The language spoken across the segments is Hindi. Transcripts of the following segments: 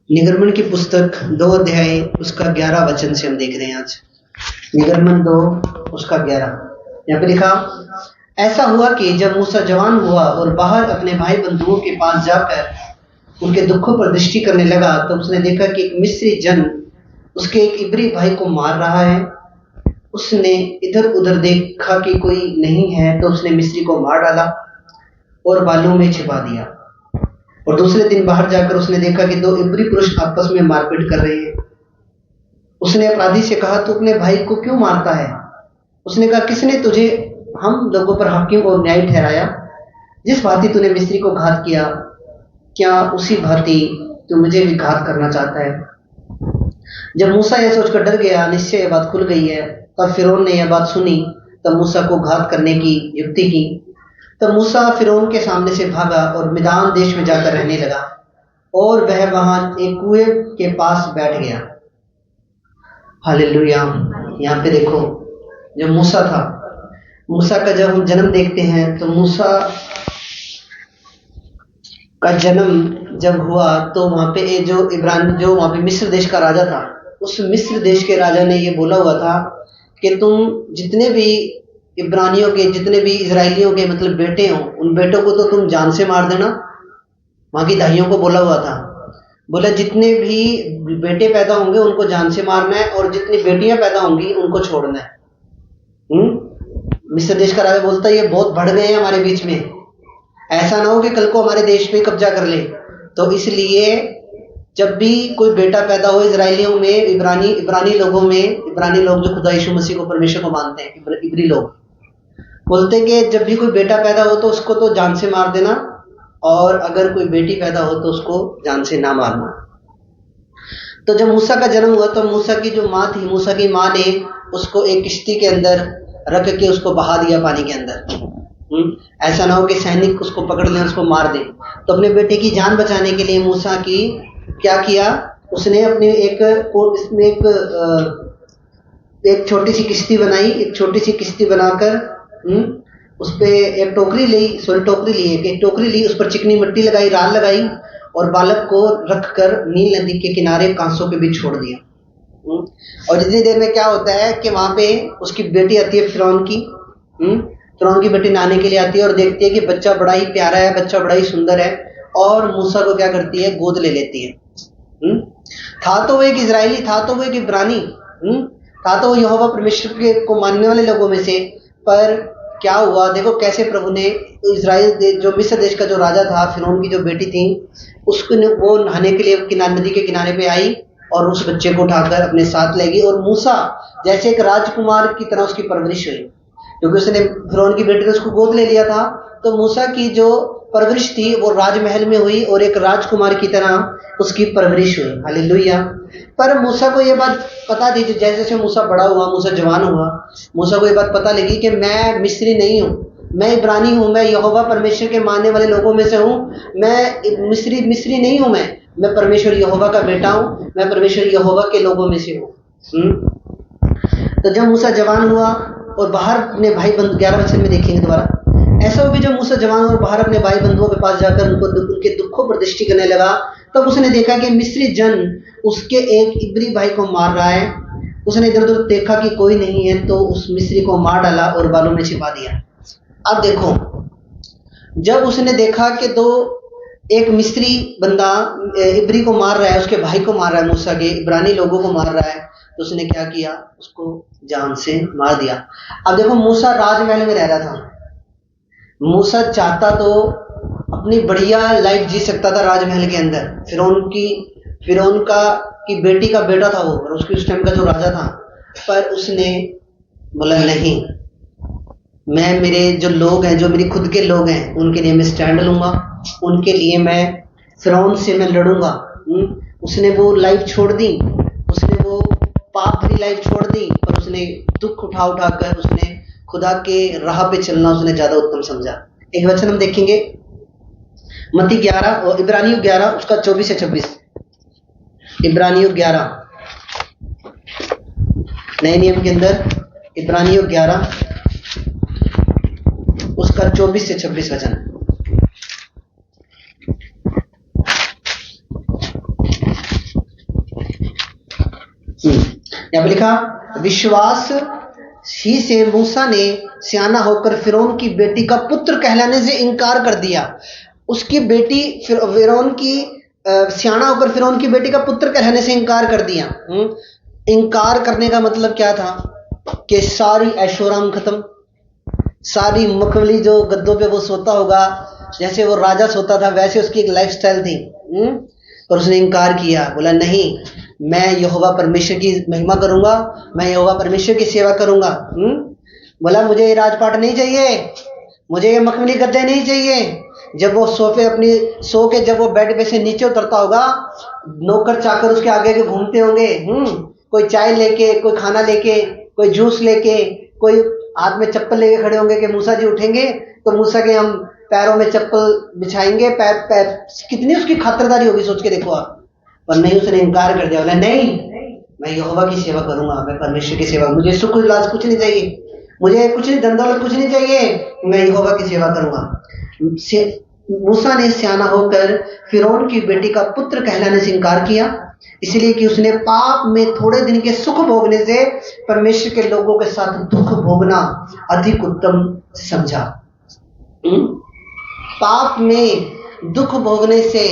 निगर्मन की पुस्तक 2 अध्याय उसका 11 वचन से हम देख रहे हैं आज। निगर्मन 2 उसका 11। यहाँ पे लिखा, ऐसा हुआ कि जब मूसा जवान हुआ और बाहर अपने भाई बंधुओं के पास जाकर उनके दुखों पर दृष्टि करने लगा, तो उसने देखा कि एक मिस्री जन उसके एक इब्री भाई को मार रहा है। उसने इधर उधर देखा कि कोई नहीं है, तो उसने मिस्री को मार डाला और बालों में छिपा दिया। और दूसरे दिन बाहर जाकर उसने देखा कि 2 इब्री पुरुष आपस में मारपीट कर रहे हैं। उसने अपराधी से कहा, तू अपने भाई को क्यों मारता है? उसने कहा, किसने तुझे हम लोगों पर हाकिम और न्याय ठहराया? जिस भांति तूने मिस्री को घात किया, क्या उसी भांति तू मुझे भी घात करना चाहता है? जब मूसा यह सोचकर डर गया, निश्चय यह बात खुल गई है, तब फिरौन ने यह बात सुनी। तब मूसा को घात करने की युक्ति की। तब मूसा फिरौन के सामने से भागा और मिदान देश में जाकर रहने लगा, और वह वहां एक कुएं के पास बैठ गया। हालेलुया। यहाँ पे देखो, जो मूसा था, मूसा का जब हम जन्म देखते हैं, तो मूसा का जन्म जब हुआ तो वहां पे जो वहां पे मिस्र देश का राजा था, उस मिस्र देश के राजा ने ये बोला हुआ था कि तुम जितने भी इब्रानियों के, जितने भी इजराइलियों के मतलब बेटे हो, उन बेटों को तो तुम जान से मार देना। वहां की दाइयों को बोला हुआ था, बोला जितने भी बेटे पैदा होंगे उनको जान से मारना है, और जितनी बेटियां पैदा होंगी उनको छोड़ना है। मिस्र देश का राजा बोलता है, ये बहुत बढ़ गए हैं हमारे बीच में, ऐसा ना हो कि कल को हमारे देश पे कब्जा कर ले। तो इसलिए जब भी कोई बेटा पैदा हो इजराइलियों में, इब्रानी लोगों में, इब्रानी लोग जो खुदा यीशु मसीह को, परमेश्वर को मानते हैं, इब्री लोग बोलते हैं कि जब भी कोई बेटा पैदा हो तो उसको तो जान से मार देना, और अगर कोई बेटी पैदा हो तो उसको जान से ना मारना। तो जब मूसा का जन्म हुआ तो मूसा की जो माँ थी, मूसा की माँ ने उसको एक किश्ती के अंदर रख के उसको बहा दिया पानी के अंदर। ऐसा ना हो कि सैनिक उसको पकड़ लें, उसको मार दें। तो अपने बेटे की जान बचाने के लिए मूसा की क्या किया, उसने अपने एक छोटी सी किश्ती बनाई। एक छोटी सी किश्ती बनाकर उस पे एक टोकरी ली, उस पर चिकनी मिट्टी लगाई, राल लगाई, और बालक को रखकर नील नदी के किनारे कांसों के बीच छोड़ दिया। और जितनी देर में क्या होता है कि वहां पे उसकी बेटी आती है, फिरौन की बेटी नहाने के लिए आती है और देखती है कि बच्चा बड़ा ही प्यारा है, बच्चा बड़ा ही सुंदर है, और मूसा को क्या करती है, गोद ले लेती है। था तो वो एक इजरायली, था तो वो एक इब्रानी, था तो वो यहोवा परमेश्वर के को मानने वाले लोगों में से, पर क्या हुआ देखो कैसे प्रभु ने इजराइल जो मिस्र देश का जो राजा था, फिरौन की जो बेटी थी, उसको वो नहाने के लिए नदी के किनारे पे आई और उस बच्चे को उठाकर अपने साथ ले गई। और मूसा जैसे एक राजकुमार की तरह उसकी परवरिश हुई, क्योंकि उसने फिरौन की बेटी ने उसको गोद ले लिया था। तो मूसा की जो परवरिश थी वो राजमहल में हुई और एक राजकुमार की तरह उसकी परवरिश हुई। हालेलुया। पर मूसा को ये बात पता थी, जैसे जैसे मूसा बड़ा हुआ, मूसा जवान हुआ, मूसा को ये बात पता लगी कि मैं मिस्री नहीं हूँ, मैं इब्रानी हूँ, मैं यहोवा परमेश्वर के मानने वाले लोगों में से हूँ, मैं मिस्री नहीं हूँ, मैं परमेश्वर यहोवा का बेटा हूँ, मैं परमेश्वर यहोवा के लोगों में से हूँ। तो जब मूसा जवान हुआ और बाहर अपने भाई बंधु, 11 वचन में देखेंगे दोबारा, ऐसा हो भी जब मूसा जवान और बाहर अपने भाई बंधुओं के पास जाकर उनके दुखों पर दृष्टि करने लगा, तब उसने देखा कि मिस्री जन उसके एक इब्री भाई को मार रहा है। उसने इधर उधर देखा कि कोई नहीं है, तो उस मिस्री को मार डाला और बालों में छिपा दिया। अब देखो, जब उसने देखा कि एक मिस्री बंदा इब्री को मार रहा है, उसके भाई को मार रहा है, मूसा के इब्रानी लोगों को मार रहा है, तो उसने क्या किया, उसको जान से मार दिया। अब देखो, मूसा राजमहल में रह रहा था, मूसा चाहता तो अपनी बढ़िया लाइफ जी सकता था राजमहल के अंदर। फिरौन की बेटी का बेटा था वो, और उसकी उस टाइम का जो राजा था, पर उसने बोला नहीं, मैं मेरे जो लोग हैं, जो मेरे खुद के लोग हैं, उनके लिए मैं स्टैंड लूंगा, उनके लिए मैं फिरौन से मैं लड़ूंगा। उसने वो लाइफ छोड़ दी, उसने वो पाप भरी लाइफ छोड़ दी, और उसने दुख उठाकर उसने खुदा के राह पे चलना उसने ज्यादा उत्तम समझा। एक वचन हम देखेंगे, मत्ती 11 और इब्रानियों 11 उसका 24 से 26। इब्रानियों 11 नए नियम के अंदर, इब्रानियों 11 उसका 24 से 26 वचन। यहाँ पे लिखा, विश्वास ही से मूसा ने सियाना होकर फिरौन की बेटी का पुत्र कहलाने से इनकार कर दिया। उसकी बेटी फिरौन की सियाना होकर फिरौन की बेटी का पुत्र कहलाने से इनकार कर दिया। इनकार करने का मतलब क्या था कि सारी ऐशोराम खत्म, सारी मखमली जो गद्दों पे वो सोता होगा, जैसे वो राजा सोता था वैसे उसकी एक लाइफस्टाइल थी। और उसने इनकार किया, बोला नहीं, मैं यहोवा परमेश्वर की महिमा करूंगा, मैं यहोवा परमेश्वर की सेवा करूंगा। बोला मुझे ये राजपाट नहीं चाहिए, मुझे ये मखमली गद्दे नहीं चाहिए। जब वो सोफे अपनी सो के जब वो बेड पे से नीचे उतरता होगा, नौकर चाकर उसके आगे के घूमते होंगे, कोई चाय लेके, कोई खाना लेके, कोई जूस लेके, कोई हाथ में चप्पल लेके खड़े होंगे कि मूसा जी उठेंगे तो मूसा के हम पैरों में चप्पल बिछाएंगे। पैर कितनी उसकी खातिरदारी होगी, सोच के देखो आप। पर नहीं, उसने इनकार कर दिया, बोला नहीं, मैं यहोवा की सेवा करूंगा, मैं परमेश्वर की सेवा, मुझे सुख विलास कुछ नहीं चाहिए, मुझे कुछ नहीं, धन दौलत कुछ नहीं चाहिए, मैं यहोवा की सेवा करूंगा। मूसा ने सियाना होकर फिरौन की बेटी का पुत्र कहलाने से इनकार किया, इसलिए कि उसने पाप में थोड़े दिन के सुख भोगने से परमेश्वर के लोगों के साथ दुख भोगना अधिक उत्तम समझा। पाप में दुख भोगने से,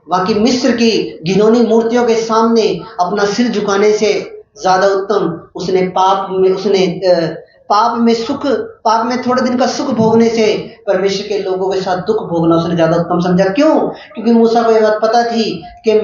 बाकी मिस्र की घिनौनी मूर्तियों के सामने अपना सिर झुकाने से ज्यादा उत्तम उसने पाप में थोड़े दिन का सुख भोगने से परमेश्वर के लोगों के साथ दुख भोगना उसने ज्यादा उत्तम समझा। क्यों? क्योंकि मूसा को यह बात पता थी कि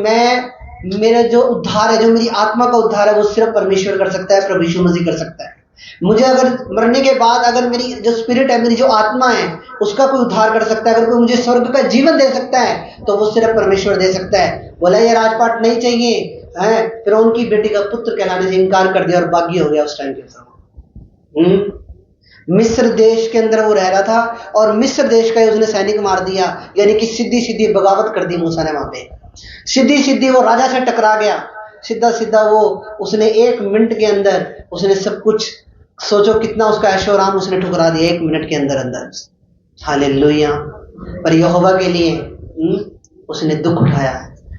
मेरा जो उद्धार है, जो मेरी आत्मा का उद्धार है, वो सिर्फ परमेश्वर कर सकता है, प्रभु यीशु मसीह कर सकता है। मुझे अगर मरने के बाद अगर मेरी जो स्पिरिट है, मेरी जो आत्मा है, उसका कोई उद्धार कर सकता है, अगर कोई मुझे स्वर्ग का जीवन दे सकता है तो वो सिर्फ परमेश्वर दे सकता है। बोला ये राजपाट नहीं चाहिए है, फिर उनकी बेटी का पुत्र कहलाने से इनकार कर दिया और बागी हो गया उस टाइम के। मिस्र देश के अंदर वो रह रहा था और मिस्र देश का उसने सैनिक मार दिया, यानी कि सीधी सीधी बगावत कर दी मूसा ने वहां पे। सीधी सीधी वो राजा से टकरा गया, सीधा सीधा वो उसने 1 मिनट के अंदर उसने सब कुछ, सोचो कितना उसका ऐशो आराम उसने ठुकरा दिया 1 मिनट के अंदर अंदर। हालेलुया। पर यहोवा के लिए उसने दुख उठाया।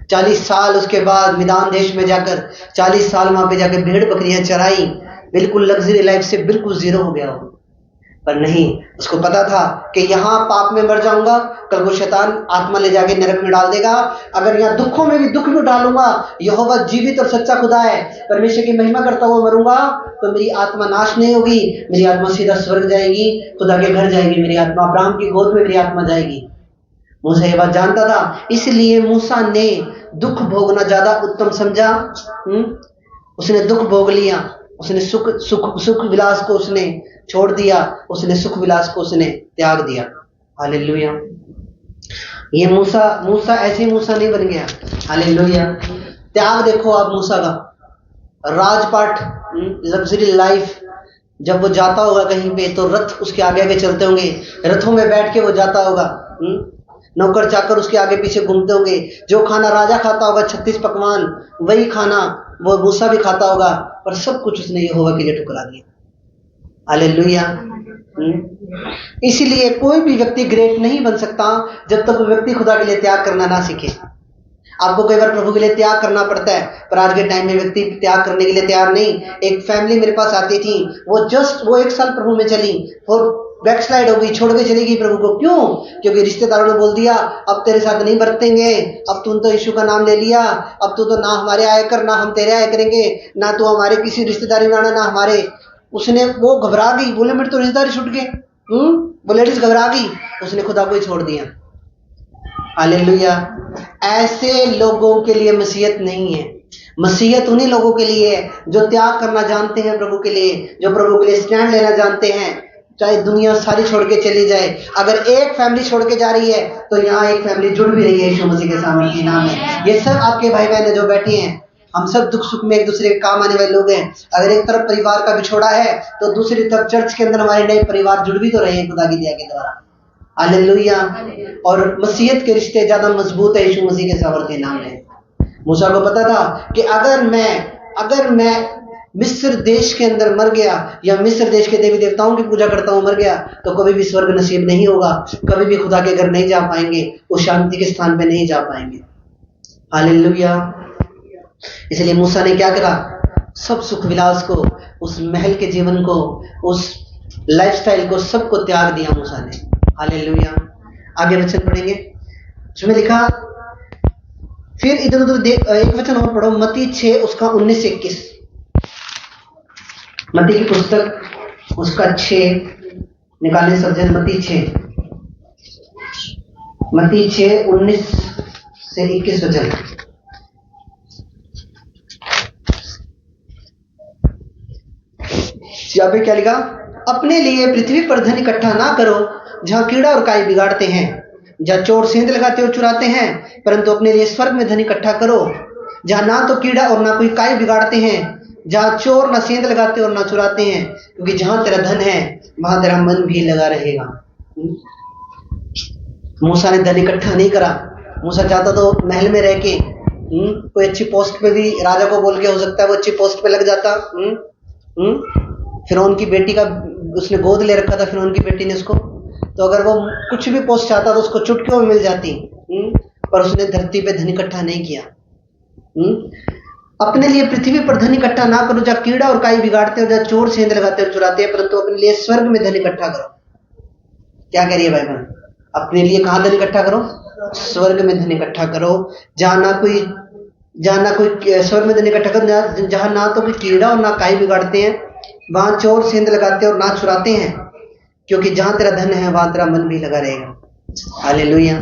40 साल उसके बाद मैदान देश में जाकर 40 साल वहां पे जाकर भेड़ बकरियां चराई, बिल्कुल लग्जरी लाइफ से बिल्कुल जीरो हो गया हो। पर नहीं, उसको पता था कि यहाँ पाप में मर जाऊंगा, कल को शैतान आत्मा ले जाके नरक में डाल देगा। अगर यहाँ दुखों में भी दुख में डालूंगा, यहोवा जीवित और सच्चा खुदा है, परमेश्वर की महिमा करता हुआ मरूंगा, तो मेरी आत्मा नाश नहीं होगी, मेरी आत्मा सीधा स्वर्ग जाएगी, खुदा के घर जाएगी, मेरी आत्मा अब्राहम की गोद में मेरी आत्मा जाएगी। मूसा ये बात जानता था, इसलिए मूसा ने दुख भोगना ज्यादा उत्तम समझा। उसने दुख भोग लिया, उसने सुख विलास को उसने छोड़ दिया, उसने सुख विलास को उसने त्याग दिया। हालेलुया। ये मूसा ऐसे मूसा नहीं बन गया। हालेलुया। त्याग देखो आप मूसा का, राजपाट, लग्जरी लाइफ। जब वो जाता होगा कहीं पे तो रथ उसके आगे आगे चलते होंगे, रथों में बैठ के वो जाता होगा, नौकर चाकर उसके आगे पीछे घूमते होंगे। जो खाना राजा खाता होगा 36 पकवान, वही खाना वो मूसा भी खाता होगा, पर सब कुछ उसने यहोवा के लिए ठुकरा दिया। हालेलुया। इसीलिए कोई भी व्यक्ति ग्रेट नहीं बन सकता जब तक वो व्यक्ति खुदा के लिए त्याग करना ना सीखे। आपको कई बार प्रभु के लिए त्याग करना पड़ता है, पर आज के टाइम में व्यक्ति त्याग करने के लिए तैयार नहीं। एक फैमिली मेरे पास आती थी, वो 1 साल प्रभु में चली और बैकस्लाइड हो गई, छोड़ के चली गई प्रभु को। क्यों? क्योंकि रिश्तेदारों ने बोल दिया अब तेरे साथ नहीं बरतेंगे, अब तूने तो यीशु का नाम ले लिया, अब तू तो ना हमारे आया कर, ना हम तेरे आया करेंगे, ना तू हमारे किसी रिश्तेदारी में आना, ना हमारे। उसने वो घबरा गई, बोले मेरे तो रिश्तेदारी छूट गए। वो लेडीज घबरा गई, उसने खुदा को ही छोड़ दिया। हालेलुया। ऐसे लोगों के लिए मसीहत नहीं है। मसीहत उन्हीं लोगों के लिए है जो त्याग करना जानते हैं प्रभु के लिए, जो प्रभु के लिए स्टैंड लेना जानते हैं, चाहे दुनिया सारी छोड़ के चली जाए। अगर एक फैमिली छोड़ के जा रही है तो यहाँ एक फैमिली जुड़ भी रही है यीशु मसीह के सामर्थ्य नाम है। ये सब आपके भाई बहन जो बैठे हैं, हम सब दुख सुख में एक दूसरे के काम आने वाले लोग हैं। अगर एक तरफ परिवार का बिछोड़ा है तो दूसरी तरफ चर्च के अंदर हमारे नए परिवार जुड़ भी तो रहे हैं खुदा की दया के द्वारा। हालेलुया। और मसीहत के रिश्ते ज्यादा मजबूत है यीशु मसीह के सामर्थ्य नाम में। मूसा को पता था कि अगर मैं मिस्र देश के अंदर मर गया या मिस्र देश के देवी देवताओं की पूजा करता हूँ मर गया तो कभी भी स्वर्ग नसीब नहीं होगा, कभी भी खुदा के घर नहीं जा पाएंगे, वो शांति के स्थान पे नहीं जा पाएंगे। हालेलुया। इसलिए मूसा ने क्या करा? सब सुख विलास को, उस महल के जीवन को, उस लाइफस्टाइल को, सबको त्याग दिया मूसा ने। हालेलुया। आगे वचन पढ़ेंगे, उसमें लिखा, फिर इधर उधर देख, एक वचन और पढ़ो, मत्ती 6 उसका 19 से 21। मत्ती की पुस्तक उसका 6 निकालें सब जन। मत्ती 6 19 से 21 वचन। यहाँ पे क्या लिखा, अपने लिए पृथ्वी पर धन इकट्ठा ना करो जहां कीड़ा और काई बिगाड़ते हैं, जहां चोर सेंध लगाते और चुराते हैं, परंतु अपने लिए स्वर्ग में धन इकट्ठा करो जहां ना तो कीड़ा और ना कोई काई बिगाड़ते हैं, जहां चोर ना सेंध लगाते और ना चुराते हैं, क्योंकि जहां तेरा धन है वहां तेरा मन भी लगा रहेगा। मूसा ने धन इकट्ठा नहीं करा। मूसा चाहता तो महल में रह के कोई अच्छी पोस्ट पे भी, राजा को बोल के हो सकता है वो अच्छी पोस्ट पे लग जाता। फिरौन की बेटी का उसने गोद ले रखा था, फिरौन की बेटी ने उसको, तो अगर वो कुछ भी पोस्ट चाहता तो उसको चुटकियों में मिल जाती। पर उसने धरती पे धन इकट्ठा नहीं किया। अपने लिए पृथ्वी पर धन इकट्ठा ना करो जहां कीड़ा और काई बिगाड़ते हो, जहां चोर सेंध लगाते और चुराते हैं, परंतु अपने लिए स्वर्ग में धन इकट्ठा करो। क्या कह रही है बाइबल? अपने लिए कहां धन इकट्ठा करो? स्वर्ग में धन इकट्ठा करो, जहां ना कोई स्वर्ग में धन इकट्ठा करो जहां ना तो कोई कीड़ा और ना काई बिगाड़ते हैं, वहां चोर सेंध लगाते और ना चुराते हैं, क्योंकि जहां तेरा धन है वहां तेरा मन भी लगा रहेगा। हालेलुया।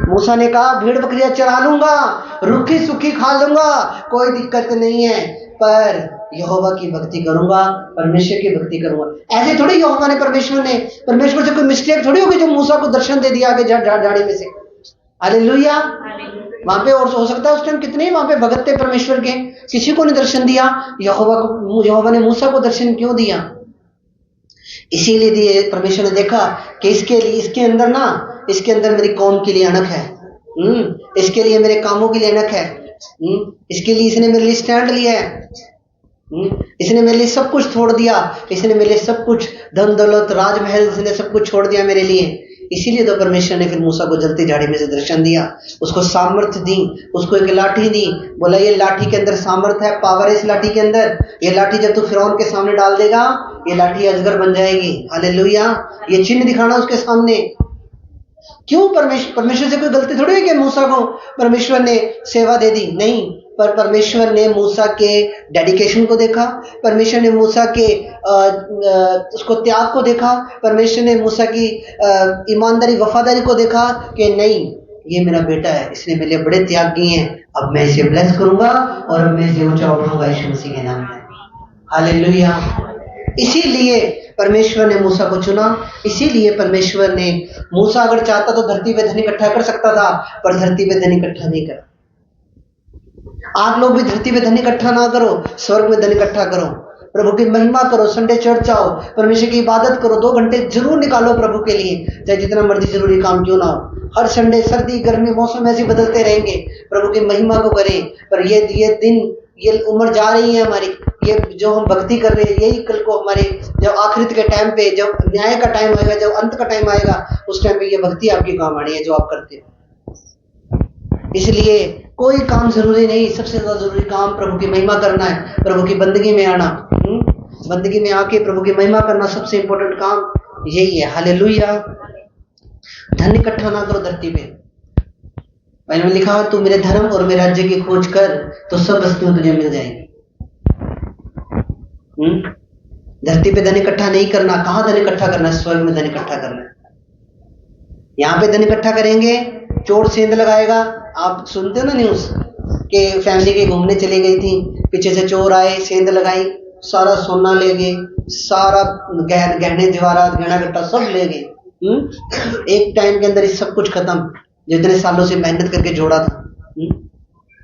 मूसा ने कहा, भेड़ बकरियां चरा लूंगा, रूखी सूखी खा लूंगा, कोई दिक्कत नहीं है, पर यहोवा की भक्ति करूंगा, परमेश्वर की भक्ति करूंगा। ऐसे थोड़ी यहोवा ने परमेश्वर से कोई मिस्टेक थोड़ी होगी जो मूसा को दर्शन दे दिया आगे झाड़ी में से। हालेलुया। वहां पे और हो सकता है उस टाइम कितने वहां पे भगत थे परमेश्वर के, किसी को नहीं दर्शन दिया। यहोवा ने मूसा को दर्शन क्यों दिया? इसीलिए दिए, परमेश्वर ने देखा कि इसके अंदर मेरी कौम के लिए अणक है, इसके लिए मेरे कामों के लिए अणक है, इसके लिए इसने मेरे लिए स्टैंड लिया है, इसने मेरे लिए सब कुछ छोड़ दिया, इसने मेरे लिए सब कुछ, धन दौलत राजमहल, इसने सब कुछ छोड़ दिया मेरे लिए। इसीलिए तो परमेश्वर ने फिर मूसा को जलती झाड़ी में से दर्शन दिया, उसको सामर्थ्य दी, उसको एक लाठी दी, बोला ये लाठी के अंदर सामर्थ्य है, पावर है इस लाठी के अंदर, ये लाठी जब तू फिरौन के सामने डाल देगा ये लाठी अजगर बन जाएगी। हालेलुया। ये चिन्ह दिखाना उसके सामने। क्यों? परमेश्वर से कोई गलती थोड़ी है कि मूसा को परमेश्वर ने सेवा दे दी, नहीं, पर परमेश्वर ने मूसा के डेडिकेशन को देखा, परमेश्वर ने मूसा के उसको त्याग को देखा, परमेश्वर ने मूसा की ईमानदारी वफादारी को देखा कि नहीं, ये मेरा बेटा है, इसने मेरे लिए बड़े त्याग किए हैं, अब मैं इसे ब्लेस करूंगा और अब मैं इसे ऊंचा उठाऊंगा यीशु मसीह के नाम में। हालेलुया। इसीलिए परमेश्वर ने मूसा को चुना, इसीलिए परमेश्वर ने, मूसा अगर चाहता तो धरती पे धन इकट्ठा कर सकता था, पर धरती पे धन इकट्ठा नहीं करा। आप लोग भी धरती पे धन इकट्ठा ना करो, स्वर्ग में धन इकट्ठा करो, प्रभु की महिमा करो, संडे चर्च जाओ, परमेश्वर की इबादत करो, 2 घंटे जरूर निकालो प्रभु के लिए, चाहे जितना मर्जी जरूरी काम क्यों ना हो। हर संडे, सर्दी गर्मी मौसम ऐसे बदलते रहेंगे, प्रभु की महिमा को करें। पर ये दिन, ये उम्र जा रही है हमारी, ये जो हम भक्ति कर रहे हैं, यही कल को हमारे जब आखिरत के टाइम पे, जब न्याय का टाइम आएगा, जब अंत का टाइम आएगा, उस टाइम पे ये भक्ति आपकी काम आनी है जो आप करते हो। इसलिए कोई काम जरूरी नहीं, सबसे ज्यादा जरूरी काम प्रभु की महिमा करना है, प्रभु की बंदगी में आना, बंदगी में आके प्रभु की महिमा करना सबसे इंपॉर्टेंट काम यही है। हालेलुया। धन इकट्ठा ना करो धरती पे। मैंने लिखा, तू मेरे धर्म और मेरे राज्य की खोज कर तो सब वस्तुएं तुझे मिल जाएंगी। धरती पे धन इकट्ठा नहीं करना। कहां धन इकट्ठा करना है? स्वर्ग में धन इकट्ठा करना है। यहाँ पे धन इकट्ठा करेंगे, चोर सेंध लगाएगा। आप सुनते हो ना न्यूज के फैमिली के घूमने चली गई थी, पीछे से चोर आए, सेंध लगाई, सारा सोना ले गए, सारा गहने जवाहरात गहना गट्टा सब ले गए। एक टाइम के अंदर ये सब कुछ खत्म, जितने सालों से मेहनत करके जोड़ा था।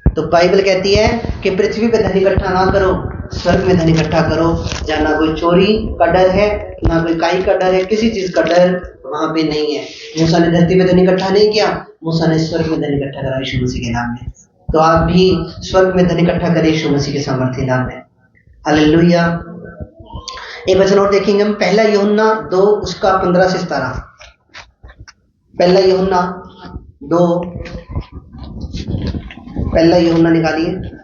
तो बाइबल कहती है कि पृथ्वी पे धन इकट्ठा ना करो, स्वर्ग में धन इकट्ठा करो, जहाँ ना कोई चोरी का डर है, ना कोई काई का डर है, किसी चीज का डर वहां पे नहीं है। मूसा ने धरती पे धन इकट्ठा नहीं किया, मूसा ने स्वर्ग में धन इकट्ठा करा यीशु मसीह के नाम में। तो आप भी स्वर्ग में धन इकट्ठा करें यीशु मसीह के सामर्थ्य नाम में। हालेलुया। एक वचन और देखेंगे हम, 1 यूहन्ना 2 उसका 15 से 17। 1 यूहन्ना 2, 1 यूहन्ना निकालिए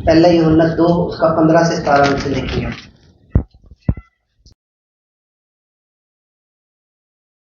पहला यूहन्ना 2 उसका 15 से 17 से लिखेंगे।